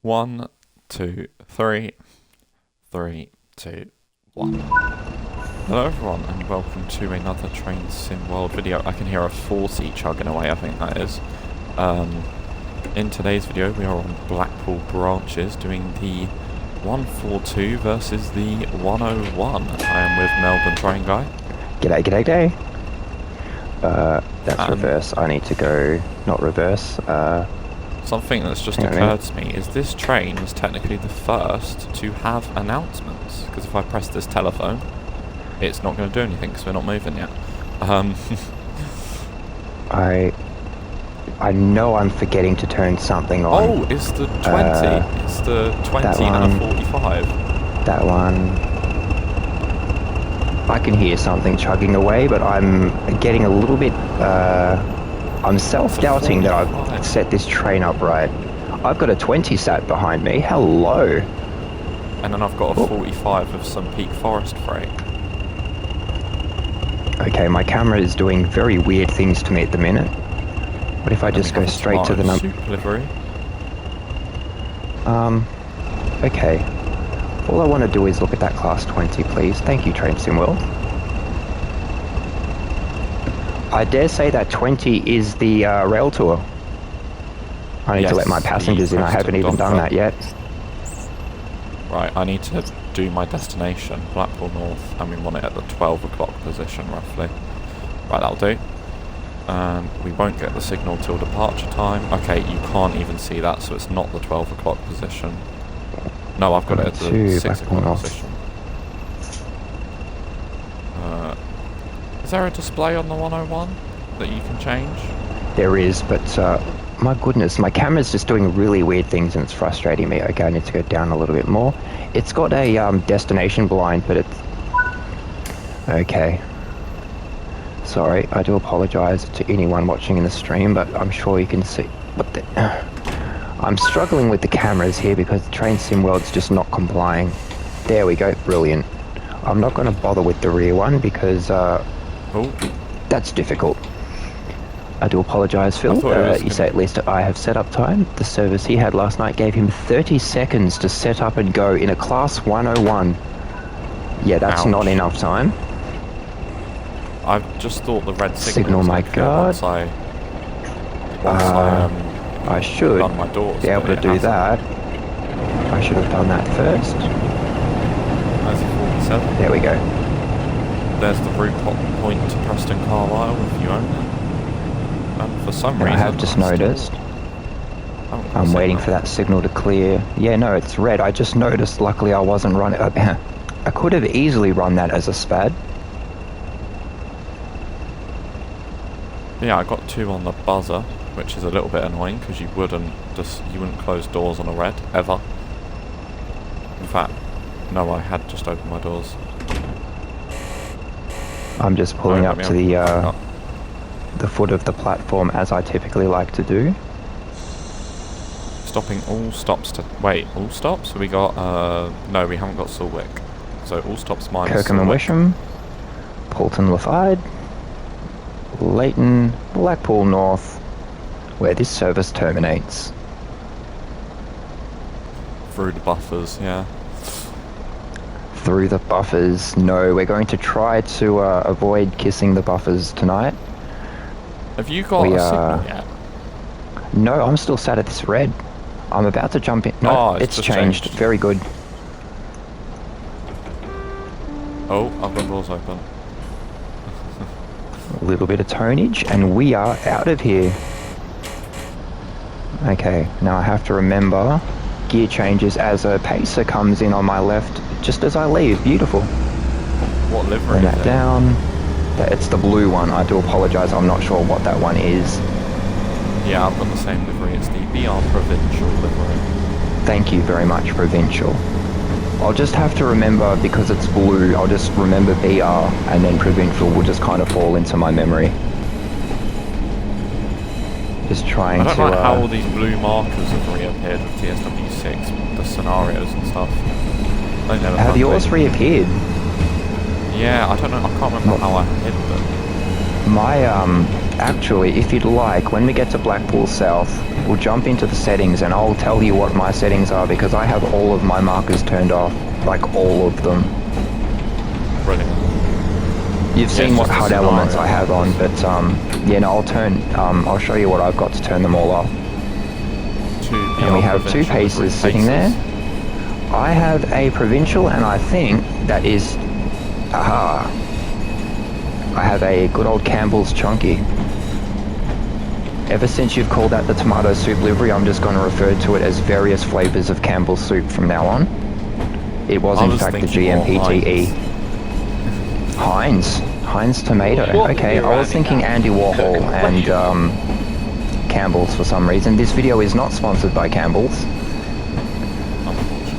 One, two, three, three, two, one. Hello everyone and welcome to another Train Sim World video. I can hear a 40 chugging away, I think that is. In today's video we are on Blackpool branches doing the 142 versus the 101. I am with Melbourne Train Guy. G'day. That's reverse. I need to go, not reverse. Something that's just occurred to me is this train was technically the first to have announcements, because if I press this telephone, it's not going to do anything because we're not moving yet. I know I'm forgetting to turn something on. Oh, it's the 20. It's the 20 and a 45. That one. I can hear something chugging away, but I'm getting a little bit, I'm self-doubting that I've set this train up right. I've got a 20 sat behind me. Hello. And then I've got a 45 of some peak forest freight. Okay, my camera is doing very weird things to me at the minute. What if I just go straight to the number? Livery. Okay. All I want to do is look at that class 20, please. Thank you, Train Sim World. I dare say that 20 is the rail tour. I need to let my passengers in. I haven't even done that yet. Right, I need to do my destination, Blackpool North, and we want it at the 12 o'clock position, roughly. Right, that'll do. We won't get the signal till departure time. Okay, you can't even see that, so it's not the 12 o'clock position. No, I've got it at the 6 o'clock position. Is there a display on the 101 that you can change? There is, but my goodness, my camera's just doing really weird things and it's frustrating me. Okay, I need to go down a little bit more. It's got a destination blind, but it's... Okay. Sorry, I do apologise to anyone watching in the stream, but I'm sure you can see... What the... I'm struggling with the cameras here because the Train Sim World's just not complying. There we go, brilliant. I'm not going to bother with the rear one because that's difficult. I do apologise, Phil. You say at least I have set up time. The service he had last night gave him 30 seconds to set up and go in a class 101. Yeah, that's not enough time. I've just thought the red signal my god. I should be able to do that. I should have done that first. That's a 47. There we go. There's the route point to Preston Carlisle if you own it. And for some reason... I have just noticed. I'm waiting for that signal to clear. Yeah, no, it's red. I just noticed. Luckily I wasn't running... I could have easily run that as a SPAD. Yeah, I got 2 on the buzzer, which is a little bit annoying because you wouldn't close doors on a red ever. In fact, no, I had just opened my doors. I'm just pulling up to the foot of the platform as I typically like to do. Stopping all stops to... Wait, all stops? So we got... no, we haven't got Sulwick. So all stops minus Kirkham and Wisham, Poulton Lafayette, Leighton, Blackpool North, where this service terminates. Through the buffers, yeah. Through the buffers. No, we're going to try to avoid kissing the buffers tonight. Have you got a signal yet? No, I'm still sat at this red. I'm about to jump in. No, it's changed. Very good. Oh, I've got doors open. A little bit of tonnage, and we are out of here. Okay, now I have to remember gear changes as a pacer comes in on my left just as I leave. Beautiful. What livery? Bring that down. It's the blue one. I do apologise, I'm not sure what that one is. Yeah, I've got the same livery. It's the BR Provincial livery. Thank you very much, Provincial. I'll just have to remember, because it's blue, I'll just remember BR, and then Provincial will just kind of fall into my memory. Just trying to... I don't know how all these blue markers have reappeared with TSW6, the scenarios and stuff. They never have yours reappeared? Yeah, I don't know, I can't remember how I hid them. Actually, if you'd like, when we get to Blackpool South, we'll jump into the settings and I'll tell you what my settings are because I have all of my markers turned off, like all of them. Brilliant. You've seen what HUD elements I have on, but yeah, no, I'll show you what I've got to turn them all off. And we have two paces sitting there. I have a provincial and I think that is, I have a good old Campbell's Chunky. Ever since you've called that the tomato soup livery, I'm just going to refer to it as various flavours of Campbell's soup from now on. It was in fact the GMPTE. Heinz tomato. Okay, I was thinking Andy Warhol and Campbell's for some reason. This video is not sponsored by Campbell's.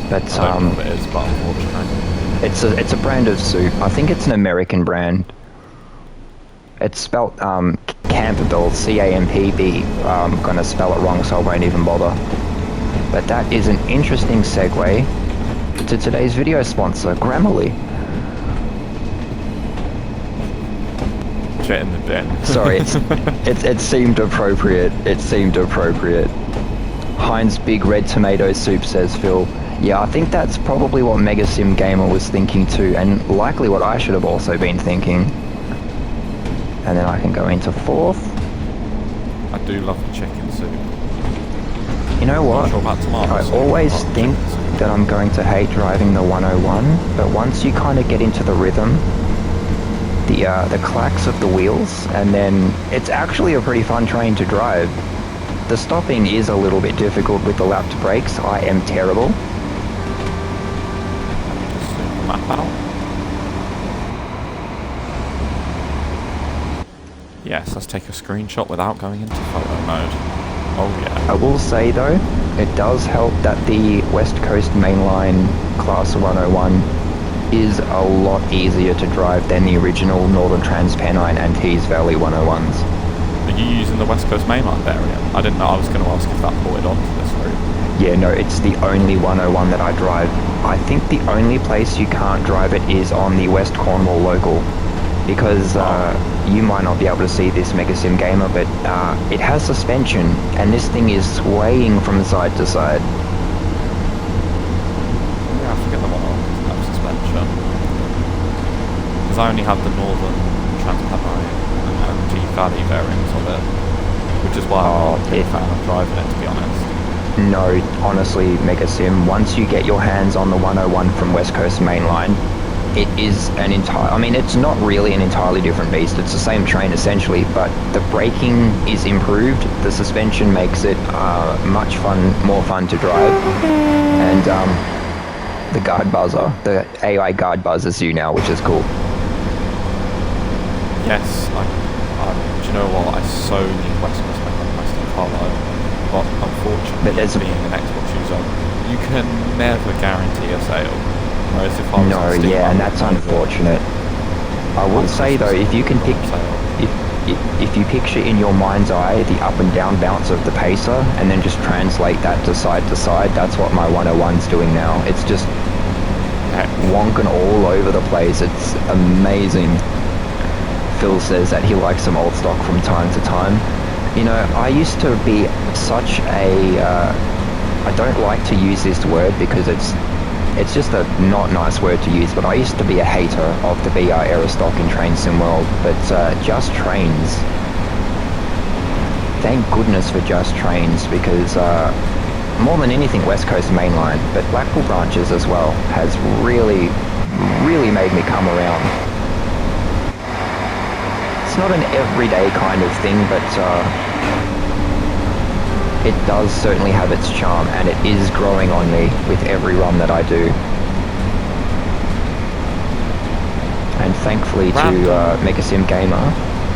But I don't know what it is, but unfortunately. It's a brand of soup. I think it's an American brand. It's spelt Campbell, C-A-M-P-B. I'm going to spell it wrong, so I won't even bother. But that is an interesting segue to today's video sponsor, Grammarly. Shit in the bin. Sorry, it seemed appropriate. It seemed appropriate. Heinz Big Red Tomato Soup, says Phil. Yeah, I think that's probably what Mega Sim Gamer was thinking too, and likely what I should have also been thinking. And then I can go into fourth. I do love the chicken soup. You know what? Not sure about tomato I soup, always but think chicken soup. that I'm going to hate driving the 101, but once you kind of get into the rhythm, the clacks of the wheels, and then it's actually a pretty fun train to drive. The stopping is a little bit difficult with the lapped brakes. I am terrible. Let me just zoom the map out. Yes, let's take a screenshot without going into photo mode. Oh yeah. I will say though, it does help that the West Coast Mainline Class 101 is a lot easier to drive than the original Northern Transpennine and Tees Valley 101s. Are you using the West Coast Mainline variant? I didn't know. I was going to ask if that ported onto this route. Yeah, no, it's the only 101 that I drive. I think the only place you can't drive it is on the West Cornwall local. Because you might not be able to see this Mega Sim Gamer, but it has suspension, and this thing is swaying from side to side. Yeah, I forget the one on have suspension. Because I only have the Northern Transpennine and Tees Valley variants of it, which is why I'm not a big fan of driving it, to be honest. No, honestly, Mega Sim, once you get your hands on the 101 from West Coast Mainline, it is an it's not really an entirely different beast. It's the same train essentially, but the braking is improved. The suspension makes it more fun to drive. And the guard buzzer, the AI guard buzzes you now, which is cool. Yes, do you know what? I so need West Coast Mainline Western Carlisle, but unfortunately, being an Xbox user, you can never guarantee a sale. Whereas if I was on Steam, and that's unfortunate. I will say though, if you can if you picture in your mind's eye the up and down bounce of the pacer, and then just translate that to side, that's what my 101's doing now. It's just wonking all over the place. It's amazing. Phil says that he likes some old stock from time to time. You know, I used to be such a I don't like to use this word because it's just a not nice word to use, but I used to be a hater of the VR era stock in Train Sim World, but Just Trains, thank goodness for Just Trains, because more than anything West Coast Mainline, but Blackpool branches as well, has really, really made me come around. It's not an everyday kind of thing, but it does certainly have its charm, and it is growing on me with every run that I do. And thankfully to Mega Sim Gamer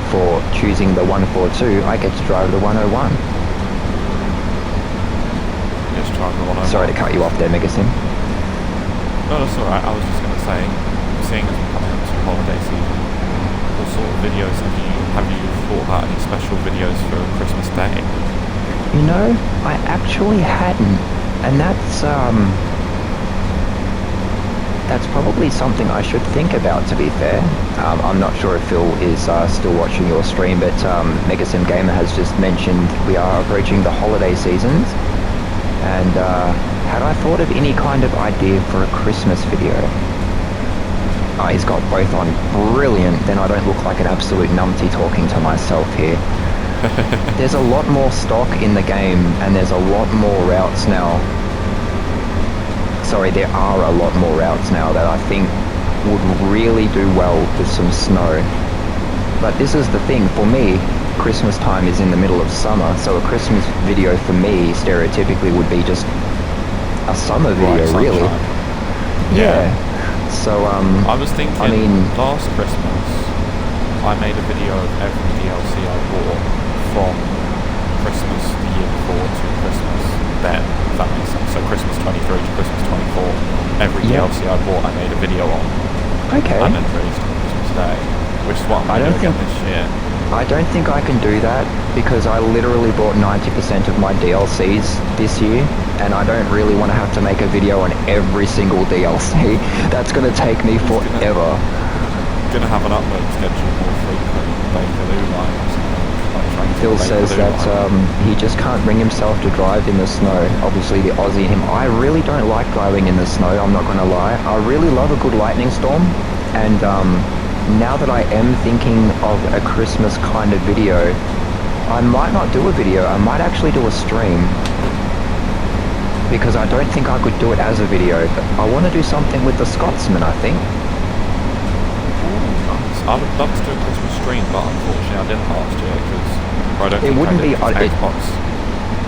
for choosing the 142, I get to drive the 101. Just drive the 101. Sorry to cut you off there, Mega Sim. No, that's alright. I was just going to say, seeing as we're coming into holiday season, what sort of videos have you thought about any special videos for Christmas Day? You know, I actually hadn't, and that's That's probably something I should think about, to be fair. I'm not sure if Phil is still watching your stream, but Megasim Gamer has just mentioned we are approaching the holiday seasons. And had I thought of any kind of idea for a Christmas video? Oh, he's got both on. Brilliant. Then I don't look like an absolute numpty talking to myself here. There's a lot more stock in the game, and there's a lot more routes now. Sorry, there are a lot more routes now that I think would really do well with some snow. But this is the thing, for me, Christmas time is in the middle of summer, so a Christmas video for me stereotypically would be just a summer video, really. Yeah. So, I was thinking, I mean, last Christmas, I made a video of every DLC I bought from Christmas the year before to Christmas then, if that makes sense. So Christmas 23 to Christmas 24, every DLC I bought I made a video on. Okay. And then released on Christmas Day, which is what I'm going to do again this year. I don't think I can do that because I literally bought 90% of my DLCs this year, and I don't really want to have to make a video on every single DLC. That's going to take me forever. Going to have an upload schedule more frequent than Bakerloo lines. Phil says that he just can't bring himself to drive in the snow. Obviously the Aussie in him. I really don't like driving in the snow, I'm not going to lie. I really love a good lightning storm, and now that I am thinking of a Christmas kind of video, I might not do a video, I might actually do a stream. Because I don't think I could do it as a video, but I want to do something with the Scotsman, I think. Nice. I would love to do a Christmas stream, but unfortunately I didn't last year, because I don't think Xbox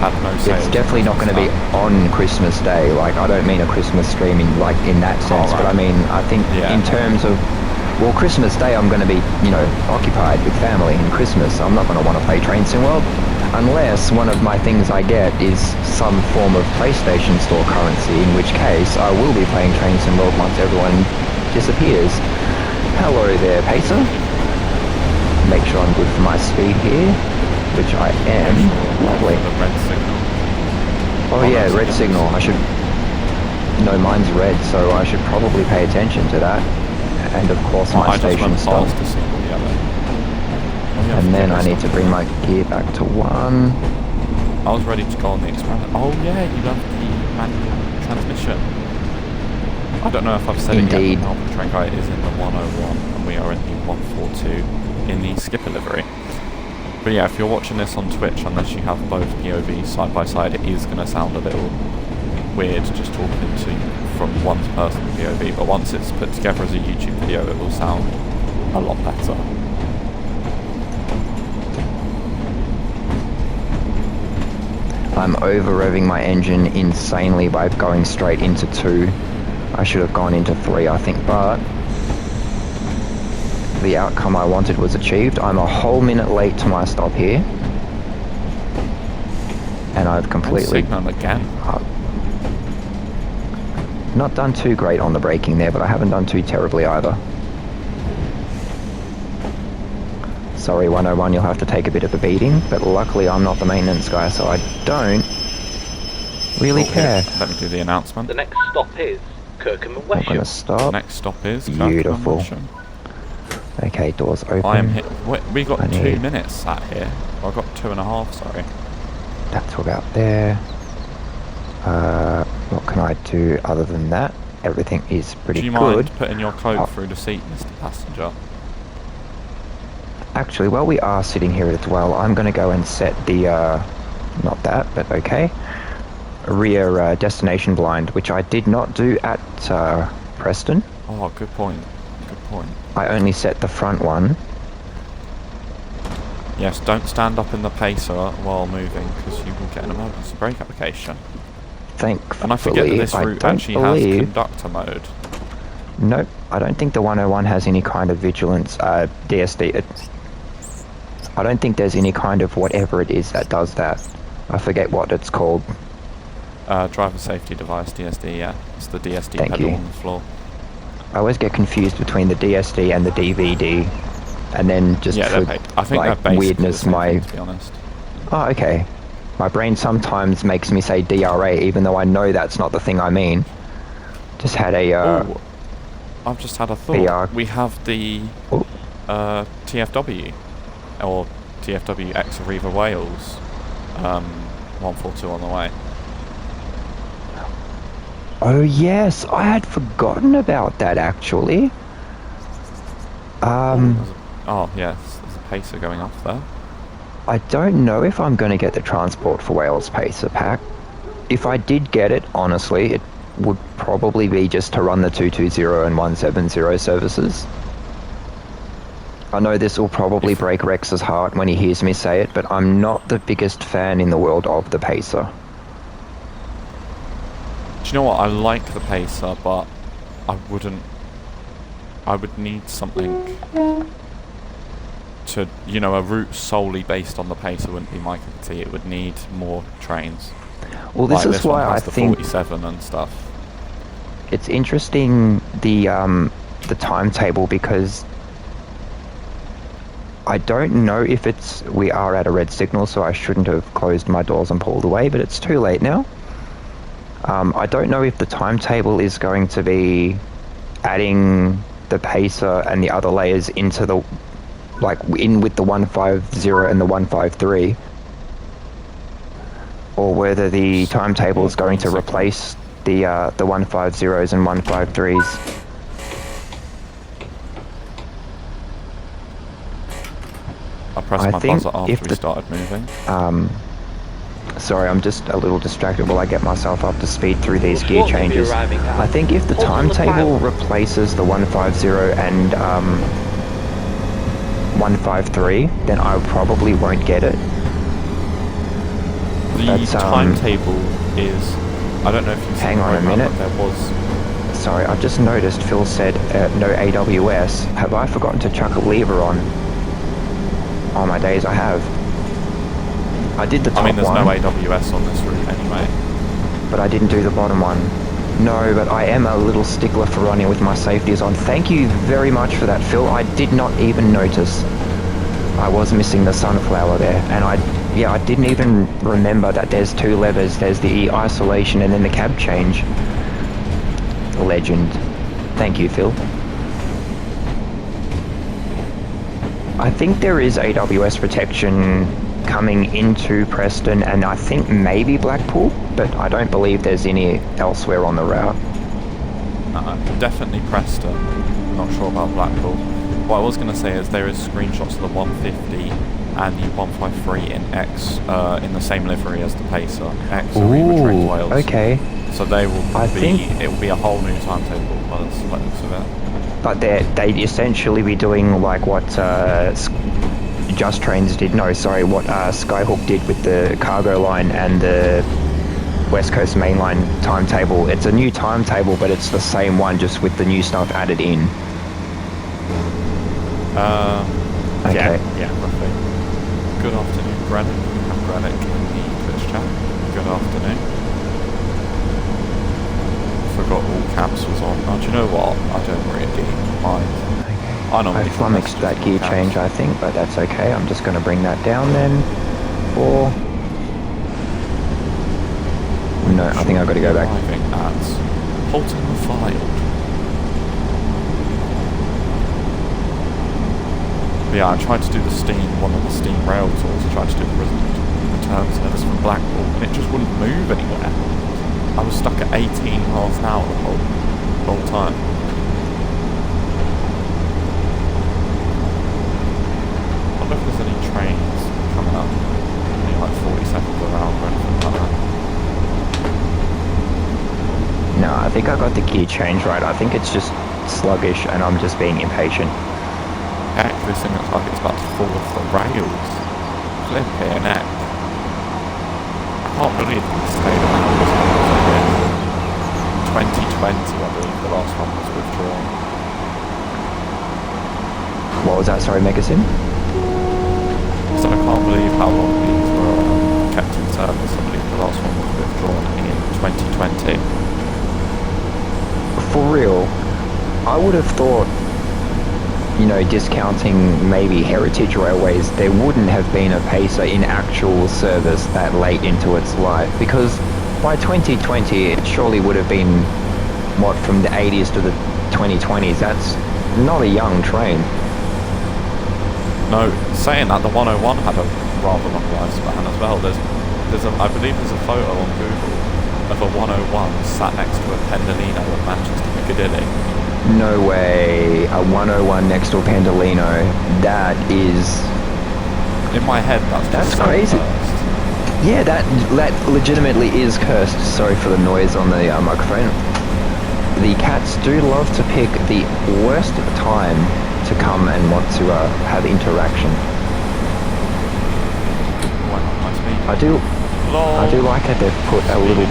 had no sales. It's definitely not going to be on Christmas Day, like, I don't mean a Christmas streaming, like, in that sense, but I mean, I think in terms of, well, Christmas Day I'm going to be, you know, occupied with family, and Christmas I'm not going to want to play Train Sim World, unless one of my things I get is some form of PlayStation Store currency, in which case I will be playing Train Sim World once everyone disappears. Hello there, Pacer. Make sure I'm good for my speed here, which I am. Lovely. The red signal. Oh yeah, red signal. I should... No, mine's red, so I should probably pay attention to that. And of course my station stop. And then I need to bring my gear back to 1. I was ready to go on the experiment. Oh yeah, you have the manual transmission. I don't know if I've said it yet, but the train guy is in the 101 and we are in the 142 in the skipper livery. But yeah, if you're watching this on Twitch, unless you have both POVs side by side, it is going to sound a little weird just talking to from one person's POV, but once it's put together as a YouTube video, it will sound a lot better. I'm over-revving my engine insanely by going straight into 2. I should have gone into 3, I think, but the outcome I wanted was achieved. I'm a whole minute late to my stop here, and I've completely... Signal again. Not done too great on the braking there, but I haven't done too terribly either. Sorry, 101, you'll have to take a bit of a beating, but luckily I'm not the maintenance guy, so I don't really care. Let me do the announcement. The next stop is Kirkham and I'm Wesham. gonna stop. The next stop is Beautiful. Kirkham and Wesham. Okay, doors open. I am hit. We got 2 minutes sat here. Well, I got 2.5, sorry. That's about there. What can I do other than that? Everything is pretty good. Do you mind putting your cloak through the seat, Mr. Passenger? Actually, while we are sitting here as well, I'm going to go and set the, not that, but okay, rear destination blind, which I did not do at Preston. Oh, good point. Good point. I only set the front one. Yes, don't stand up in the pacer while moving, because you will get an emergency brake application. Thankfully, and I forget that this route actually has conductor mode. Nope, I don't think the 101 has any kind of vigilance, DSD. I don't think there's any kind of whatever it is that does that. I forget what it's called. Driver safety device, DSD, yeah. It's the DSD pedal on the floor. I always get confused between the DSD and the DVD, and then just for I think like they're weirdness, thing, to be honest. Oh, okay. My brain sometimes makes me say DRA, even though I know that's not the thing I mean. Just had a I've just had a The, thought. We have the oh, TFW, or TFW X Arriva Wales, 142 on the way. oh yes, I had forgotten about that actually. Oh yes, there's a pacer going off there. I don't know if I'm going to get the Transport for Wales Pacer pack. If I did get it, honestly, it would probably be just to run the 220 and 170 services. I know this will probably break Rex's heart when he hears me say it, but I'm not the biggest fan in the world of the Pacer. Do you know what? I like the pacer, but I would need something to, you know, a route solely based on the pacer wouldn't be my cup of tea. It would need more trains. Well, this is why I the think 47 and stuff. it's interesting the timetable, because I don't know if we are at a red signal, so I shouldn't have closed my doors and pulled away, but it's too late now. I don't know if the timetable is going to be adding the pacer and the other layers into the, like, in with the 150 and the 153, or whether the timetable is going to replace the 150s and 153s. I pressed my think buzzer after we started moving. Sorry, I'm just a little distracted while I get myself up to speed through these gear Shortly be changes. arriving at I think if the Port on the timetable Pilot. replaces the 150 and 153, then I probably won't get it. The That's, timetable is, I don't know if you've seen hang on a the program, minute. but there was... Sorry, I've just noticed Phil said no AWS. Have I forgotten to chuck a lever on? Oh my days, I have. I did the top I mean, there's one, no AWS on this route anyway. but I didn't do the bottom one. No, but I am a little stickler for running with my safeties on. Thank you very much for that, Phil. I did not even notice I was missing the sunflower there. And I didn't even remember that there's two levers. There's the isolation and then the cab change. Legend. Thank you, Phil. I think there is AWS protection coming into Preston and I think maybe Blackpool, but I don't believe there's any elsewhere on the route. Definitely Preston. Not sure about Blackpool. What I was going to say is there is screenshots of the 150 and the 153 in X in the same livery as the Pacer. X Arriva Trains Wales. Okay. So they will think it will be a whole new timetable by the looks of it. But they'd essentially be doing like what Just Trains did. No, sorry, what Skyhook did with the cargo line and the West Coast Mainline timetable. It's a new timetable, but it's the same one, just with the new stuff added in. Okay. Yeah, roughly. Good afternoon, Granick. We have Granick in the Twitch chat. Good afternoon. Forgot all caps was on. Oh, do you know what? I don't really mind. I flummoxed that gear change, I think, but that's okay. I'm just going to bring that down then. Or... No, I think I've got to go back. Arriving at Holton the Field. Yeah, I tried to do one of the steam rail tours. I tried to do the return service from Blackpool, and it just wouldn't move anywhere. I was stuck at 18 miles an hour the whole time. I wonder if there's any trains coming up. Only like 40 seconds around or anything like that. No, I think I got the gear change right. I think it's just sluggish and I'm just being impatient. Heck, this thing looks like it's about to fall off the rails. Flipping heck. I can't believe we stayed around as long as I did. 2020, I believe the last one was withdrawn. What was that? Sorry, Megasim? So I can't believe how long these were kept in service. I believe the last one was withdrawn in 2020. For real, I would have thought, you know, discounting maybe Heritage Railways, there wouldn't have been a Pacer in actual service that late into its life, because by 2020 it surely would have been, what, from the 80s to the 2020s. That's not a young train. No, saying that, the 101 had a rather long lifespan as well. I believe there's a photo on Google of a 101 sat next to a Pendolino at Manchester Piccadilly. No way. A 101 next to a Pendolino. That is... In my head, that's so crazy. cursed. Yeah, that legitimately is cursed. Sorry for the noise on the microphone. The cats do love to pick the worst time to come and want to have interaction. Why not my speed? I do like that they've put a little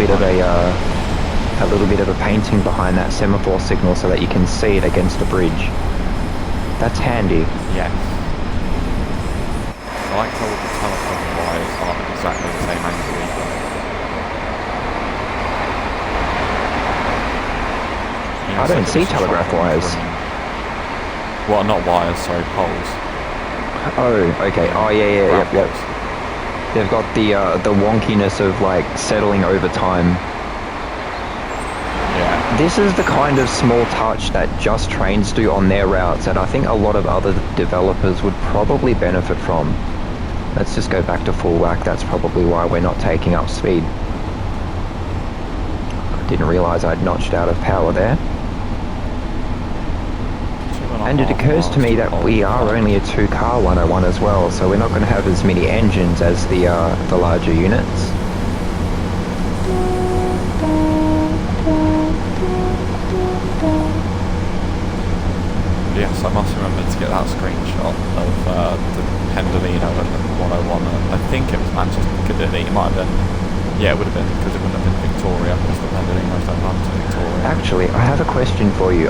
bit of a painting behind that semaphore signal so that you can see it against the bridge. That's handy. Yes. I like how all the telephone wires aren't exactly the same angle either. I don't see telegraph wires. Well, not wires, sorry, poles. Oh, okay. Oh, yeah, yep. They've got the wonkiness of like settling over time. Yeah. This is the kind of small touch that Just Trains do on their routes, and I think a lot of other developers would probably benefit from. Let's just go back to full whack. That's probably why we're not taking up speed. I didn't realise I'd notched out of power there. And it occurs to me that we are only a 2-car 101 as well, so we're not going to have as many engines as the larger units. Yes, I must remember to get that screenshot of the Pendolino and the 101. I think it was Manchester Piccadilly. It might have been. Yeah, it would have been, because it wouldn't have been Victoria, because the Pendolinos don't run to Victoria. Actually, I have a question for you.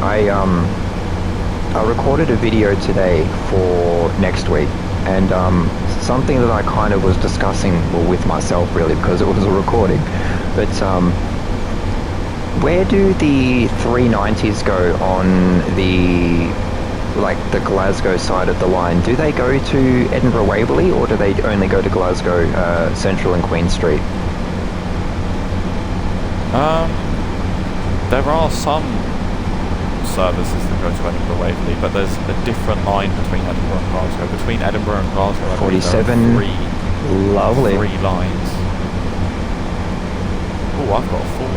I recorded a video today for next week, and something that I kind of was discussing, well, with myself really, because it was a recording, but where do the 390s go on the Glasgow side of the line? Do they go to Edinburgh Waverley, or do they only go to Glasgow Central and Queen Street? There are some services that go to Edinburgh Waverley, but there's a different line between Edinburgh and Glasgow. Between Edinburgh and Glasgow, I believe there 47. are Lovely. 3 lines. Oh, I've got a 40.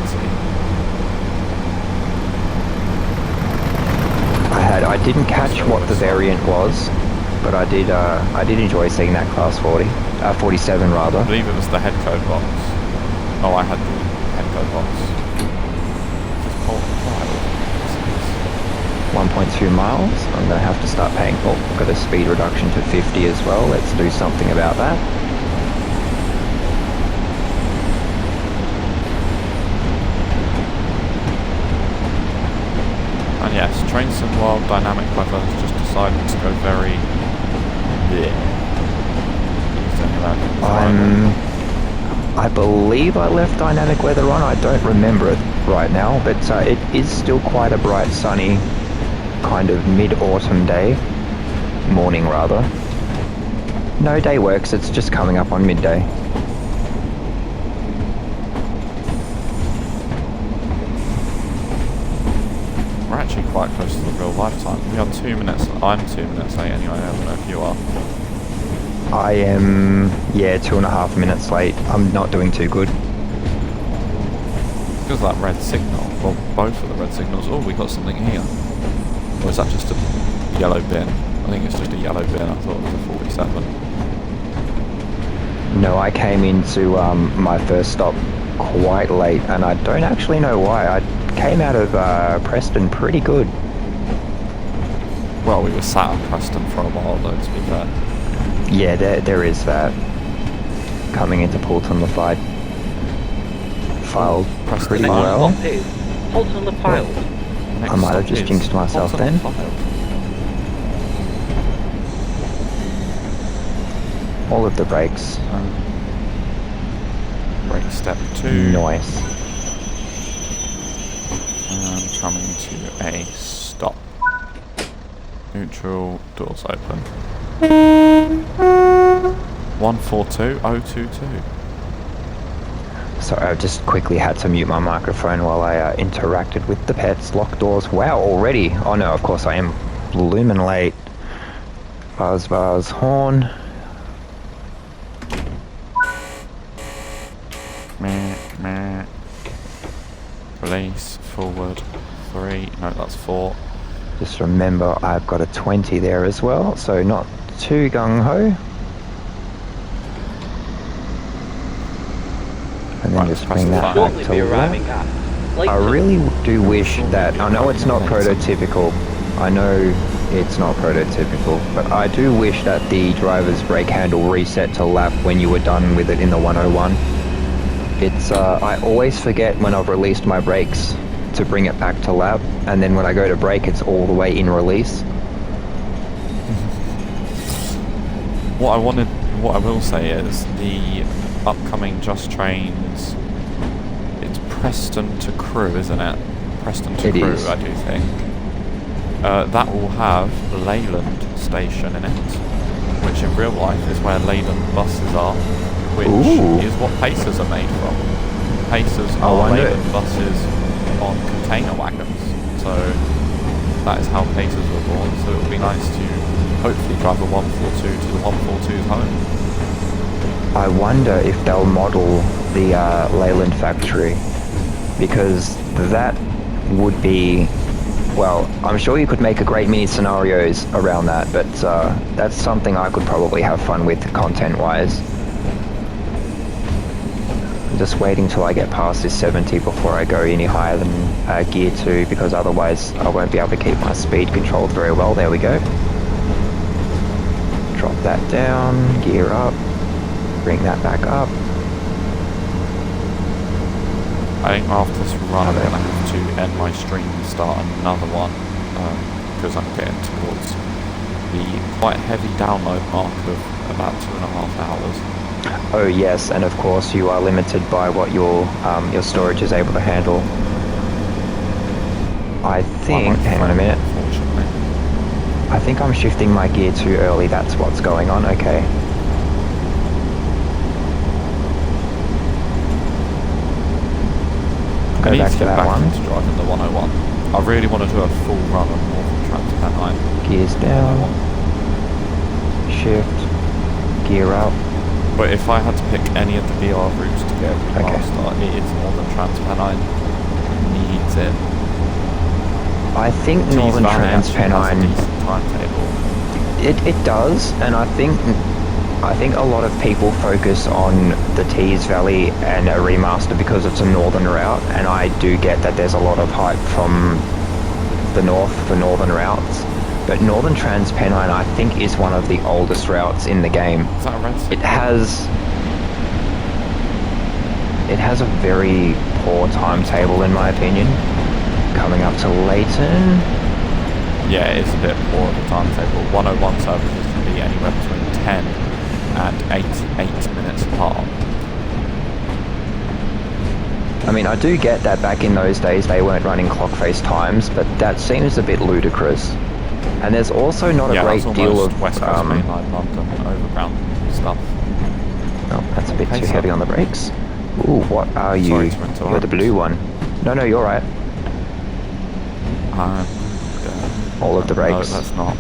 I didn't catch what the variant was, but I did enjoy seeing that class 47 rather. I believe it was the head code box. Oh, I had the head code box. Just pull the file. 1.2 miles. I'm going to have to start paying. Oh, I've got a speed reduction to 50 as well. Let's do something about that. And yes, Trains and Wild Dynamic Weather has just decided to go very... I believe I left Dynamic Weather on. I don't remember it right now, but it is still quite a bright, sunny, kind of mid-autumn day. Morning, rather. No, day works. It's just coming up on midday. We're actually quite close to the real lifetime. We are 2 minutes. I'm 2 minutes late anyway. I don't know if you are. I am, 2.5 minutes late. I'm not doing too good. Because that red signal. Well, both of the red signals. Oh, we got something here. Or is that just a yellow bin? I think it's just a yellow bin. I thought it was a 47. No, I came into my first stop quite late, and I don't actually know why. I came out of Preston pretty good. Well, we were sat at Preston for a while though, to be fair. Yeah, there is that. Coming into Poulton the Fight. Filed pretty well. Stop is Poulton the Filed. I might have just jinxed myself then. All of the brakes. Brake step 2. Nice. And coming to a stop. Neutral, doors open. 142022. So I just quickly had to mute my microphone while I interacted with the pets. Lock doors. Wow, already. Oh no, of course I am blooming late. Buzz, buzz, horn. Meh, meh. Release, forward, 3, no that's 4. Just remember I've got a 20 there as well, so not too gung-ho. And then Right, just press bring the that button. back Shortly to be left. arriving at I really do wish that, I know it's not prototypical, I know it's not prototypical, but I do wish that the driver's brake handle reset to lap when you were done with it in the 101. It's, I always forget when I've released my brakes to bring it back to lap, and then when I go to brake it's all the way in release. What I will say is the upcoming Just Trains, it's Preston to Crewe, isn't it? Preston to It Crewe, is. I do think. That will have Leyland station in it, which in real life is where Leyland buses are, which Ooh. is what Pacers are made from. Pacers I are wonder- Leyland buses on container wagons, so that is how Pacers were born, so it would be nice to hopefully drive a 142 to the 142's home. I wonder if they'll model the Leyland factory, because that would be, well, I'm sure you could make a great many scenarios around that, but that's something I could probably have fun with content-wise. I'm just waiting till I get past this 70 before I go any higher than gear 2, because otherwise I won't be able to keep my speed controlled very well. There we go. Drop that down, gear up, bring that back up. I think after this run I'm going to have to end my stream and start another one, because I'm getting towards the quite heavy download mark of about 2.5 hours. Oh yes, and of course you are limited by what your storage is able to handle. I think, hang on a minute, Unfortunately. I think I'm shifting my gear too early, that's what's going on, okay. I Go need back to to get that back one. into driving the 101. I really want to do a full run on Northern Trans-Pennine. Gears down, shift, gear up. But if I had to pick any of the BR routes to get every Okay. master, it is Northern Trans-Pennine. Needs it. I think Northern Tees Valley actually has a Trans-Pennine, decent timetable. it does, and I think a lot of people focus on the Tees Valley and a remaster because it's a northern route, and I do get that there's a lot of hype from the north for northern routes. But Northern Trans-Pennine, I think, is one of the oldest routes in the game. Is that a red It signal? has a very poor timetable, in my opinion. Coming up to Leighton. Yeah, it's a bit poor of a timetable. 101 services can be anywhere between 10 and 8 minutes apart. I mean, I do get that back in those days they weren't running clock-face times, but that seems a bit ludicrous. And there's also not a Yeah, great that's deal almost of... West Coast Mainline London overground stuff. Oh, that's a bit too Pace heavy up. on the brakes. Ooh, what are you? Sorry to interrupt. You're the blue one. No, you're right. All of the brakes. No, that's not.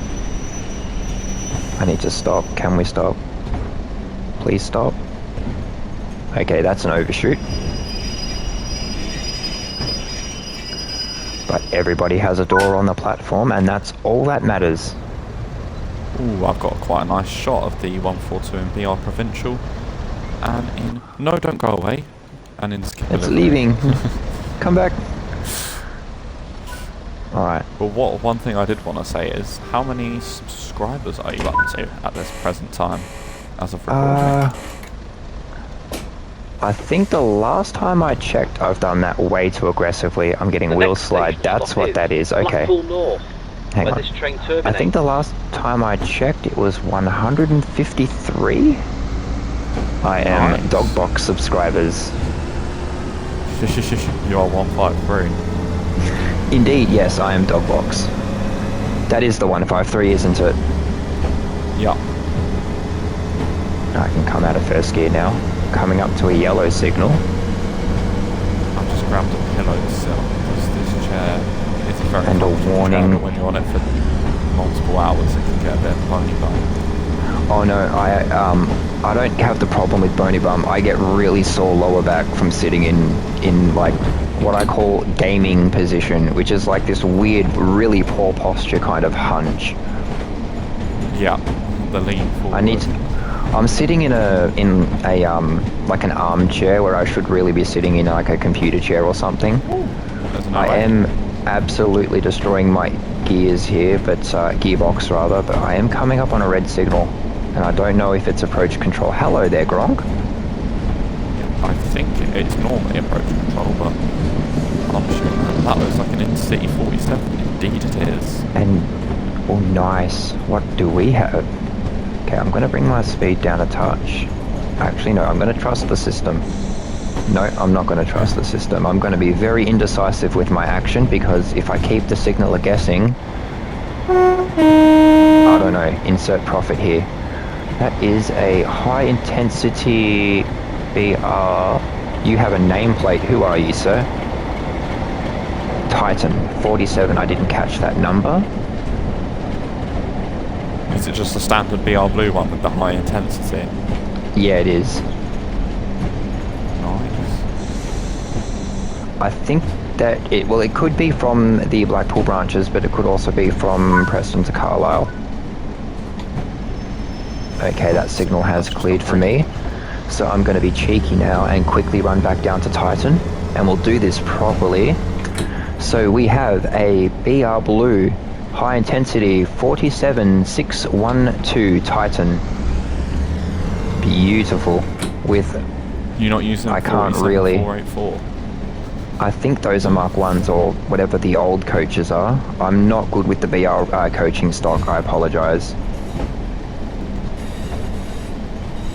I need to stop. Can we stop? Please stop. Okay, that's an overshoot. But everybody has a door on the platform, and that's all that matters. Ooh, I've got quite a nice shot of the 142 in BR Provincial. And in... No, don't go away. And in skip It's delivery. leaving. Come back. Alright. But one thing I did want to say is, how many subscribers are you up to at this present time, as of recording? I think the last time I checked, I've done that way too aggressively. I'm getting The wheel next slide. station That's stop what is that is. Okay. Blackpool North, Hang where on. this train I terminates. think the last time I checked, it was 153. I am Nice. Dogbox subscribers. You are 153. Indeed, yes, I am Dogbox. That is the 153, isn't it? Yeah. I can come out of first gear now. Coming up to a yellow signal. grabbed a pillow to sit on because this chair is a very And a comfortable warning. chair, but when you're on it for multiple hours it can get a bit bony bone. Oh no, I don't have the problem with bony bum. I get really sore lower back from sitting in like what I call gaming position, which is like this weird, really poor posture kind of hunch. Yeah, the lean forward. I'm sitting in a like an armchair where I should really be sitting in like a computer chair or something. There's no I way. am absolutely destroying my gears here, but gearbox rather, but I am coming up on a red signal, and I don't know if it's approach control. Hello there, Gronk. I think it's normally approach control, but I'm sure that looks like an Intercity 47. Indeed it is. And, oh nice, what do we have? Okay, I'm going to bring my speed down a touch. Actually, no, I'm going to trust the system. No, I'm not going to trust the system. I'm going to be very indecisive with my action, because if I keep the signaler guessing... I don't know, insert profit here. That is a high intensity BR. You have a nameplate. Who are you, sir? Titan 47. I didn't catch that number. Is it just a standard BR blue one with the high intensity? Yeah, it is. Nice. I think that it could be from the Blackpool branches, but it could also be from Preston to Carlisle. Okay, that signal has cleared for me. So I'm going to be cheeky now and quickly run back down to Titan, and we'll do this properly. So we have a BR Blue high intensity 47612 Titan. Beautiful. With You're not using I can't really. 484? I think those are Mark 1s or whatever the old coaches are. I'm not good with the BR coaching stock, I apologise.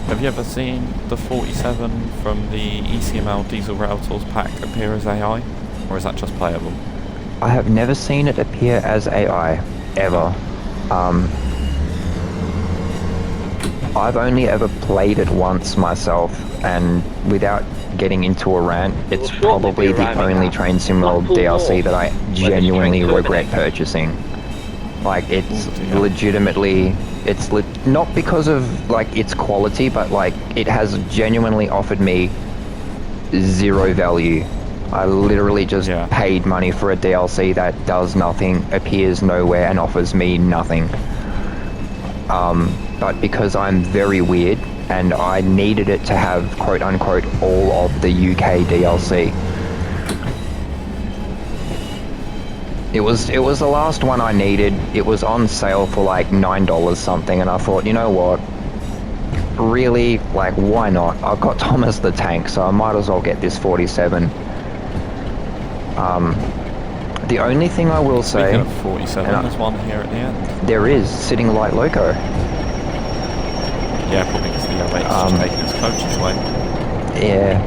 Have you ever seen the 47 from the ECML Diesel Rail Tools pack appear as AI? Or is that just playable? I have never seen it appear as AI, ever. I've only ever played it once myself, and without getting into a rant, it's probably the only Train Sim World DLC that I genuinely regret purchasing. Like, it's legitimately, not because of like its quality, but like it has genuinely offered me zero value. I literally just paid money for a DLC that does nothing, appears nowhere, and offers me nothing. But because I'm very weird, and I needed it to have quote-unquote all of the UK DLC. It was the last one I needed. It was on sale for like $9 something, and I thought, you know what? Really? Like, why not? I've got Thomas the Tank, so I might as well get this 47. The only thing I will say... Speaking of 47, there's one here at the end. There is, sitting light loco. Yeah, probably because the L8's just taking its coaches away. Yeah.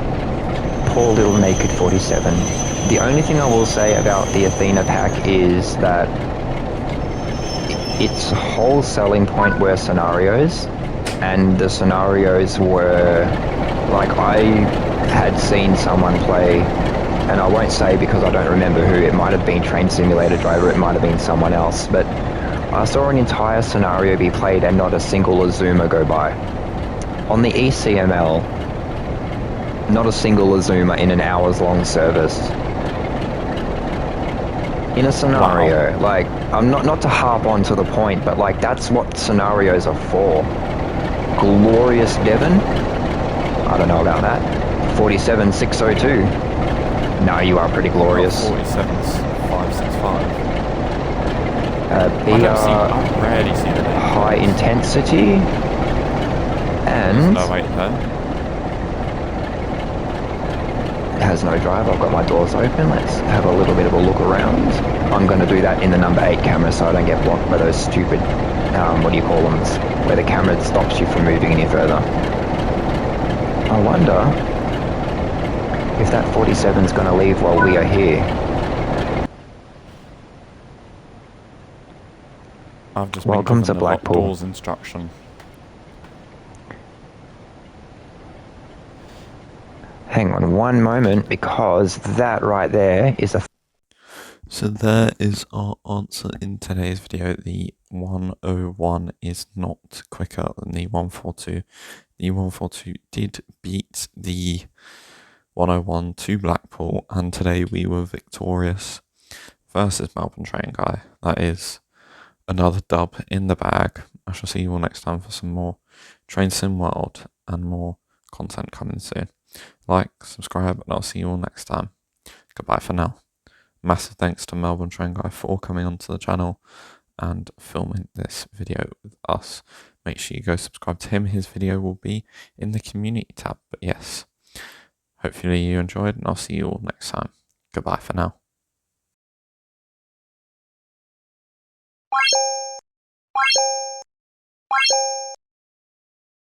Poor little naked 47. The only thing I will say about the Athena pack is that its whole selling point were scenarios, and the scenarios were, like, I had seen someone play, and I won't say because I don't remember who, it might have been Train Simulator Driver, it might have been someone else, but I saw an entire scenario be played and not a single Azuma go by. On the ECML, not a single Azuma in an hours-long service. In a scenario, like, I'm not to harp on to the point, but like, that's what scenarios are for. Glorious Devon? I don't know about that. 47602. No, you are pretty glorious. 47's 565. I rarely see the name. High intensity. And... No, wait, there. It has no drive. I've got my doors open. Let's have a little bit of a look around. I'm going to do that in the number 8 camera so I don't get blocked by those stupid, what do you call them, where the camera stops you from moving any further. I wonder if that 47's going to leave while we are here. I've just Welcome been to given the Blackpool. locked doors instruction. Hang on one moment, because that right there is a... So there is our answer in today's video. The 101 is not quicker than the 142. The 142 did beat the 101 to Blackpool, and today we were victorious versus Melbourne Train Guy. That is another dub in the bag. I shall see you all next time for some more Train Sim World and more content coming soon. Like, subscribe, and I'll see you all next time. Goodbye for now. Massive thanks to Melbourne Train Guy for coming onto the channel and filming this video with us. Make sure you go subscribe to him. His video will be in the community tab. But yes, hopefully you enjoyed, and I'll see you all next time. Goodbye for now.